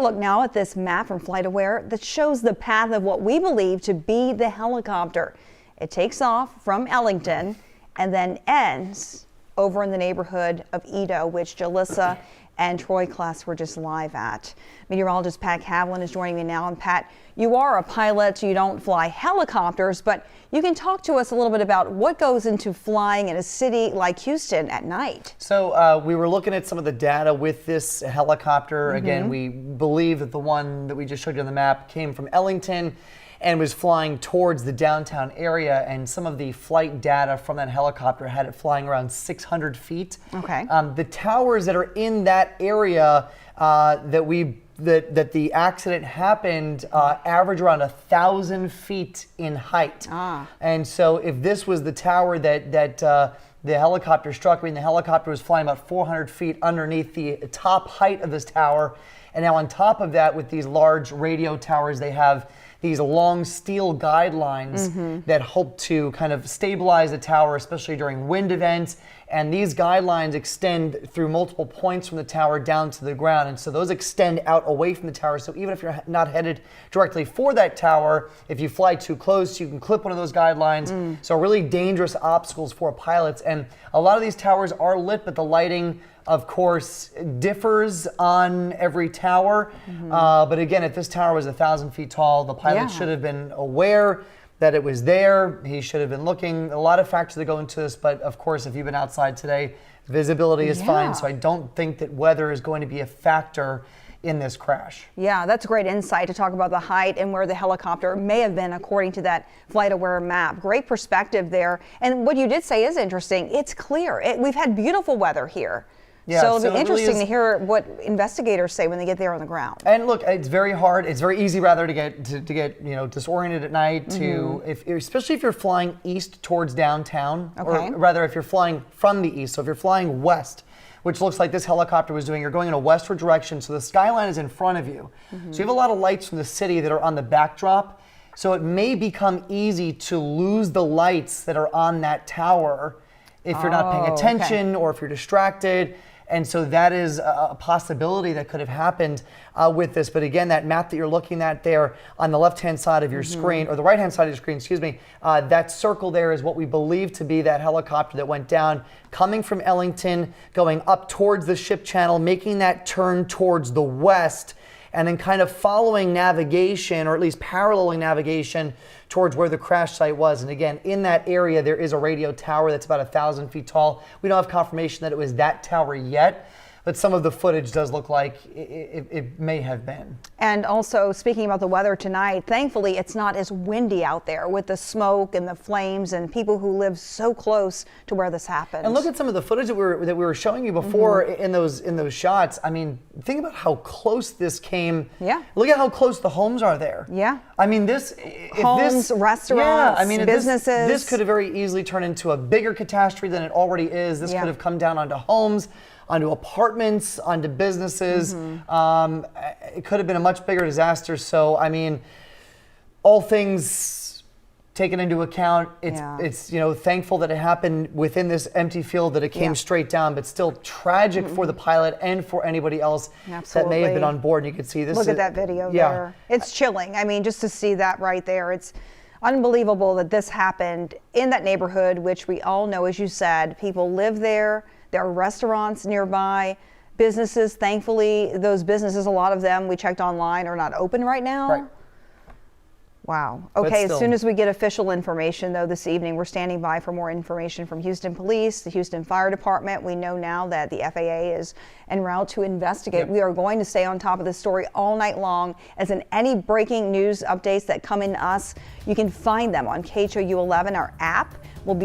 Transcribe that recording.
look now at this map from FlightAware that shows the path of what we believe to be the helicopter. It takes off from Ellington and then ends over in the neighborhood of Edo, which Jalissa and Troy Class were just live at. Meteorologist Pat Cavlin is joining me now. And Pat, you are a pilot, so you don't fly helicopters, but you can talk to us a little bit about what goes into flying in a city like Houston at night. So we were looking at some of the data with this helicopter. Again, we believe that the one that we just showed you on the map came from Ellington and was flying towards the downtown area, and some of the flight data from that helicopter had it flying around 600 feet. Okay. The towers that are in that area that the accident happened average around 1,000 feet in height. And so if this was the tower that the helicopter struck, I mean, the helicopter was flying about 400 feet underneath the top height of this tower. And now on top of that, with these large radio towers, they have these long steel guidelines that help to kind of stabilize the tower, especially during wind events. And these guidelines extend through multiple points from the tower down to the ground. And so those extend out away from the tower. So even if you're not headed directly for that tower, if you fly too close, you can clip one of those guidelines. So really dangerous obstacles for pilots. And a lot of these towers are lit, but the lighting, of course, differs on every tower. But again, if this tower was 1,000 feet tall, the pilot should have been aware that it was there. He should have been looking. A lot of factors that go into this, but of course, if you've been outside today, visibility is fine. So I don't think that weather is going to be a factor in this crash. Yeah, that's great insight to talk about the height and where the helicopter may have been according to that FlightAware map. Great perspective there. And what you did say is interesting. It's clear. We've had beautiful weather here. Yeah, so it'll be it interesting really to hear what investigators say when they get there on the ground. And look, it's very hard. It's very easy rather to get disoriented at night. Especially if you're flying east towards downtown, or rather if you're flying from the east. So if you're flying west, which looks like this helicopter was doing, you're going in a westward direction. So the skyline is in front of you. So you have a lot of lights from the city that are on the backdrop. So it may become easy to lose the lights that are on that tower if you're not paying attention or if you're distracted. And so that is a possibility that could have happened with this. But again, that map that you're looking at there on the left-hand side of your screen, or the right-hand side of your screen, excuse me, that circle there is what we believe to be that helicopter that went down, coming from Ellington, going up towards the ship channel, making that turn towards the west, and then kind of following navigation, or at least paralleling navigation towards where the crash site was. And again, in that area, there is a radio tower that's about 1,000 feet tall. We don't have confirmation that it was that tower yet, but some of the footage does look like it may have been. And also, speaking about the weather tonight, thankfully it's not as windy out there with the smoke and the flames and people who live so close to where this happened. And look at some of the footage that we were showing you before in those shots. I mean, think about how close this came. Yeah. Look at how close the homes are there. Yeah. I mean, homes, restaurants, businesses. This could have very easily turned into a bigger catastrophe than it already is. This could have come down onto homes, onto apartments, onto businesses. It could have been a much bigger disaster. So, I mean, all things taken into account, it's thankful that it happened within this empty field, that it came straight down, but still tragic for the pilot and for anybody else that may have been on board. And you can see this. Look at that video there. It's chilling. I mean, just to see that right there, it's unbelievable that this happened in that neighborhood, which we all know, as you said, people live there. There are restaurants nearby, businesses. Thankfully, those businesses, a lot of them we checked online, are not open right now. Right. Wow. Okay, as soon as we get official information, though, this evening, we're standing by for more information from Houston Police, the Houston Fire Department. We know now that the FAA is en route to investigate. We are going to stay on top of this story all night long. As in any breaking news updates that come in us, you can find them on KHOU 11, our app. Will be